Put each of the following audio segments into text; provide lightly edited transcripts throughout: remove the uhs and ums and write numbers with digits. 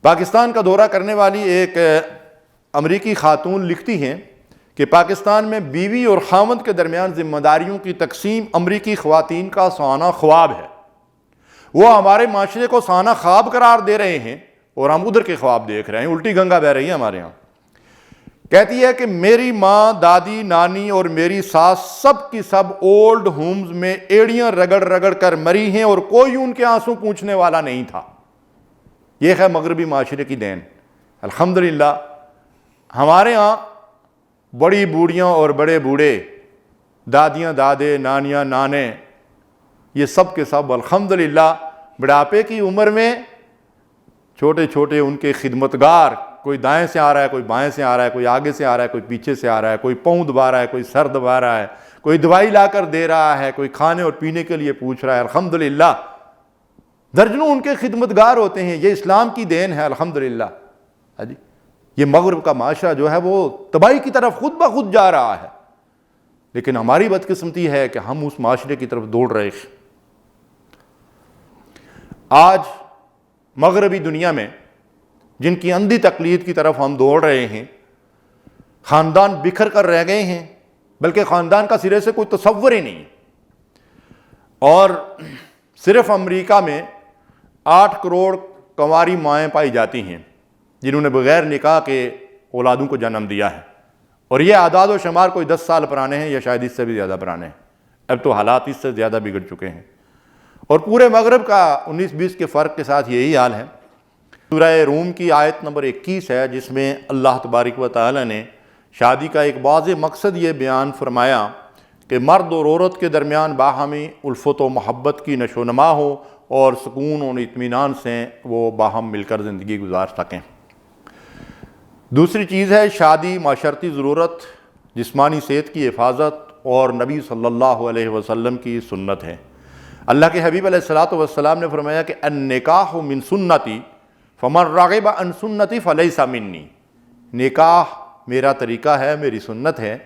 پاکستان کا دورہ کرنے والی ایک امریکی خاتون لکھتی ہیں کہ پاکستان میں بیوی اور خاوند کے درمیان ذمہ داریوں کی تقسیم امریکی خواتین کا سانحہ خواب ہے۔ وہ ہمارے معاشرے کو سانحہ خواب قرار دے رہے ہیں اور ہم ادھر کے خواب دیکھ رہے ہیں، الٹی گنگا بہہ رہی ہے ہمارے یہاں۔ کہتی ہے کہ میری ماں، دادی، نانی اور میری ساس سب کی سب اولڈ ہومز میں ایڑیاں رگڑ رگڑ کر مری ہیں اور کوئی ان کے آنسو پوچھنے والا نہیں تھا۔ یہ ہے مغربی معاشرے کی دین۔ الحمدللہ ہمارے ہاں بڑی بوڑھیاں اور بڑے بوڑھے، دادیاں دادے، نانیاں نانے، یہ سب کے سب الحمدللہ بڑھاپے کی عمر میں چھوٹے چھوٹے ان کے خدمتگار، کوئی دائیں سے آ رہا ہے، کوئی بائیں سے آ رہا ہے، کوئی آگے سے آ رہا ہے، کوئی پیچھے سے آ رہا ہے، کوئی پاؤں دبا رہا ہے، کوئی سر دبا رہا ہے، کوئی دوائی لا کر دے رہا ہے، کوئی کھانے اور پینے کے لیے پوچھ رہا ہے۔ الحمدللہ درجنوں ان کے خدمتگار ہوتے ہیں۔ یہ اسلام کی دین ہے الحمدللہ۔ جی یہ مغرب کا معاشرہ جو ہے وہ تباہی کی طرف خود بخود جا رہا ہے، لیکن ہماری بدقسمتی ہے کہ ہم اس معاشرے کی طرف دوڑ رہے ہیں۔ آج مغربی دنیا میں جن کی اندھی تقلید کی طرف ہم دوڑ رہے ہیں، خاندان بکھر کر رہ گئے ہیں، بلکہ خاندان کا سرے سے کوئی تصور ہی نہیں۔ اور صرف امریکہ میں 8 کروڑ کنواری مائیں پائی جاتی ہیں جنہوں نے بغیر نکاح کے اولادوں کو جنم دیا ہے، اور یہ اعداد و شمار کوئی 10 سال پرانے ہیں یا شاید اس سے بھی زیادہ پرانے ہیں۔ اب تو حالات اس سے زیادہ بگڑ چکے ہیں، اور پورے مغرب کا 19-20 کے فرق کے ساتھ یہی حال ہے۔ سورہ روم کی آیت نمبر 21 ہے، جس میں اللہ تبارک و تعالی نے شادی کا ایک واضح مقصد یہ بیان فرمایا کہ مرد اور عورت کے درمیان باہمی الفت و محبت کی نشو و نما ہو اور سکون اور اطمینان سے وہ باہم مل کر زندگی گزار سکیں۔ دوسری چیز ہے شادی معاشرتی ضرورت، جسمانی صحت کی حفاظت اور نبی صلی اللہ علیہ وسلم کی سنت ہے۔ اللہ کے حبیب علیہ الصلوۃ والسلام نے فرمایا کہ النکاح من سنتی فمن رغب عن سنتی فلیس منی۔ نکاح میرا طریقہ ہے، میری سنت ہے،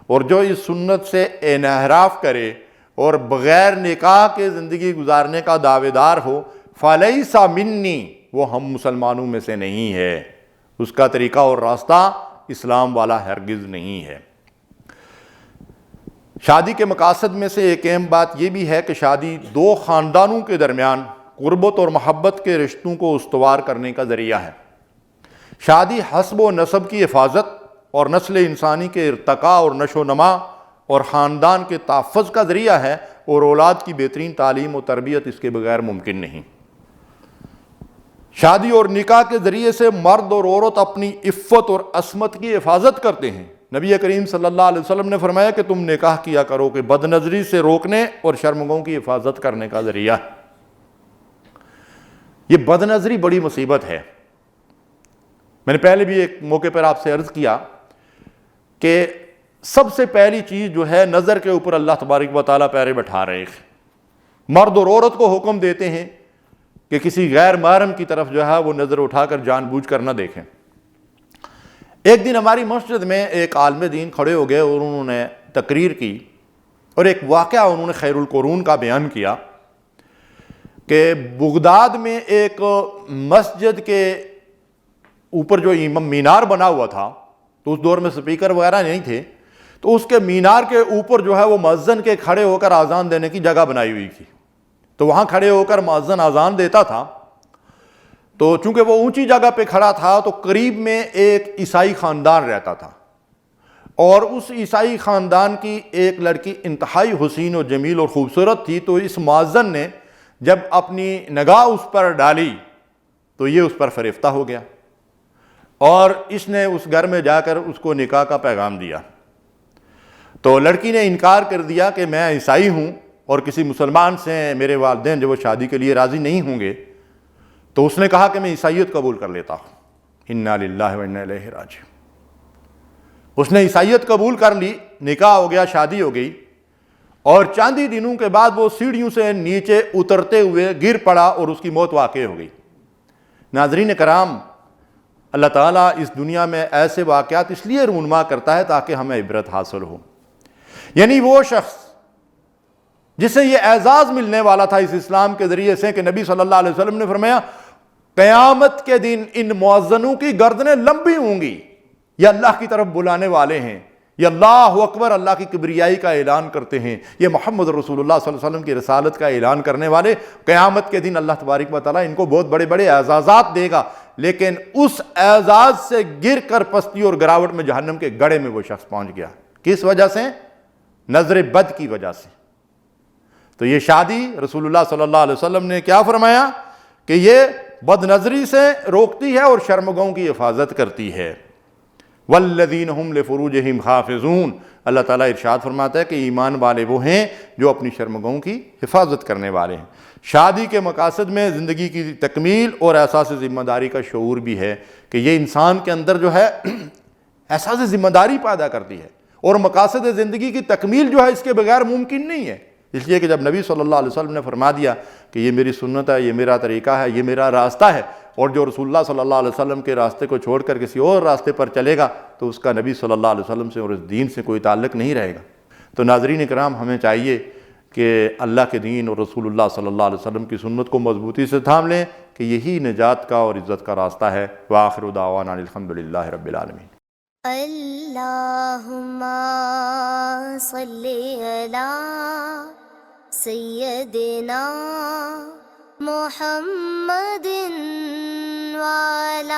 اور جو اس سنت سے انحراف کرے اور بغیر نکاح کے زندگی گزارنے کا دعوے دار ہو، فلیس منی، وہ ہم مسلمانوں میں سے نہیں ہے، اس کا طریقہ اور راستہ اسلام والا ہرگز نہیں ہے۔ شادی کے مقاصد میں سے ایک اہم بات یہ بھی ہے کہ شادی 2 خاندانوں کے درمیان قربت اور محبت کے رشتوں کو استوار کرنے کا ذریعہ ہے۔ شادی حسب و نسب کی حفاظت اور نسل انسانی کے ارتقاء اور نشو و نما اور خاندان کے تحفظ کا ذریعہ ہے، اور اولاد کی بہترین تعلیم و تربیت اس کے بغیر ممکن نہیں۔ شادی اور نکاح کے ذریعے سے مرد اور عورت اپنی عفت اور عصمت کی حفاظت کرتے ہیں۔ نبی کریم صلی اللہ علیہ وسلم نے فرمایا کہ تم نکاح کیا کرو کہ بد نظری سے روکنے اور شرمگاہوں کی حفاظت کرنے کا ذریعہ ہے۔ یہ بد نظری بڑی مصیبت ہے۔ میں نے پہلے بھی ایک موقع پر آپ سے عرض کیا کہ سب سے پہلی چیز جو ہے نظر کے اوپر اللہ تبارک و تعالیٰ پیرے بٹھا رہے ہیں۔ مرد اور عورت کو حکم دیتے ہیں کہ کسی غیر محرم کی طرف جو ہے وہ نظر اٹھا کر جان بوجھ کر نہ دیکھیں۔ ایک دن ہماری مسجد میں ایک عالم دین کھڑے ہو گئے اور انہوں نے تقریر کی، اور ایک واقعہ انہوں نے خیر القرون کا بیان کیا کہ بغداد میں ایک مسجد کے اوپر جو مینار بنا ہوا تھا، تو اس دور میں سپیکر وغیرہ نہیں تھے، تو اس کے مینار کے اوپر جو ہے وہ مؤذن کے کھڑے ہو کر اذان دینے کی جگہ بنائی ہوئی تھی۔ تو وہاں کھڑے ہو کر مؤذن اذان دیتا تھا، تو چونکہ وہ اونچی جگہ پہ کھڑا تھا تو قریب میں ایک عیسائی خاندان رہتا تھا، اور اس عیسائی خاندان کی ایک لڑکی انتہائی حسین و جمیل اور خوبصورت تھی۔ تو اس مؤذن نے جب اپنی نگاہ اس پر ڈالی تو یہ اس پر فریفتہ ہو گیا، اور اس نے اس گھر میں جا کر اس کو نکاح کا پیغام دیا۔ تو لڑکی نے انکار کر دیا کہ میں عیسائی ہوں اور کسی مسلمان سے میرے والدین جو وہ شادی کے لیے راضی نہیں ہوں گے۔ تو اس نے کہا کہ میں عیسائیت قبول کر لیتا ہوں۔ انا للہ و انا الیہ راجعون۔ اس نے عیسائیت قبول کر لی، نکاح ہو گیا، شادی ہو گئی، اور چند ہی دنوں کے بعد وہ سیڑھیوں سے نیچے اترتے ہوئے گر پڑا اور اس کی موت واقع ہو گئی۔ ناظرین کرام، اللہ تعالیٰ اس دنیا میں ایسے واقعات اس لیے رونما کرتا ہے تاکہ ہمیں عبرت حاصل ہو۔ یعنی وہ شخص جسے یہ اعزاز ملنے والا تھا اس اسلام کے ذریعے سے کہ نبی صلی اللہ علیہ وسلم نے فرمایا قیامت کے دن ان مؤذنوں کی گردنیں لمبی ہوں گی، یہ اللہ کی طرف بلانے والے ہیں، یہ اللہ اکبر، اللہ کی کبریائی کا اعلان کرتے ہیں، یہ محمد رسول اللہ صلی اللہ علیہ وسلم کی رسالت کا اعلان کرنے والے۔ قیامت کے دن اللہ تبارک و تعالیٰ ان کو بہت بڑے بڑے اعزازات دے گا، لیکن اس اعزاز سے گر کر پستی اور گراوٹ میں جہنم کے گڑھے میں وہ شخص پہنچ گیا۔ کس وجہ سے؟ نظر بد کی وجہ سے۔ تو یہ شادی رسول اللہ صلی اللہ علیہ وسلم نے کیا فرمایا کہ یہ بد نظری سے روکتی ہے اور شرمگاہوں کی حفاظت کرتی ہے۔ والذین ہم لفروجہم حافظون، اللہ تعالیٰ ارشاد فرماتا ہے کہ ایمان والے وہ ہیں جو اپنی شرمگاہوں کی حفاظت کرنے والے ہیں۔ شادی کے مقاصد میں زندگی کی تکمیل اور احساس ذمہ داری کا شعور بھی ہے کہ یہ انسان کے اندر جو ہے احساس ذمہ داری پیدا کرتی ہے، اور مقاصد زندگی کی تکمیل جو ہے اس کے بغیر ممکن نہیں ہے۔ اس لیے کہ جب نبی صلی اللہ علیہ وسلم نے فرما دیا کہ یہ میری سنت ہے، یہ میرا طریقہ ہے، یہ میرا راستہ ہے، اور جو رسول اللہ صلی اللہ علیہ وسلم کے راستے کو چھوڑ کر کسی اور راستے پر چلے گا تو اس کا نبی صلی اللہ علیہ وسلم سے اور اس دین سے کوئی تعلق نہیں رہے گا۔ تو ناظرین کرام، ہمیں چاہیے کہ اللہ کے دین اور رسول اللہ صلی اللہ علیہ وسلم کی سنت کو مضبوطی سے تھام لیں کہ یہی نجات کا اور عزت کا راستہ ہے۔ وآخر دعوانا الحمدللہ رب العالمین۔ اللہم صلی علی سیدنا محمد وعلی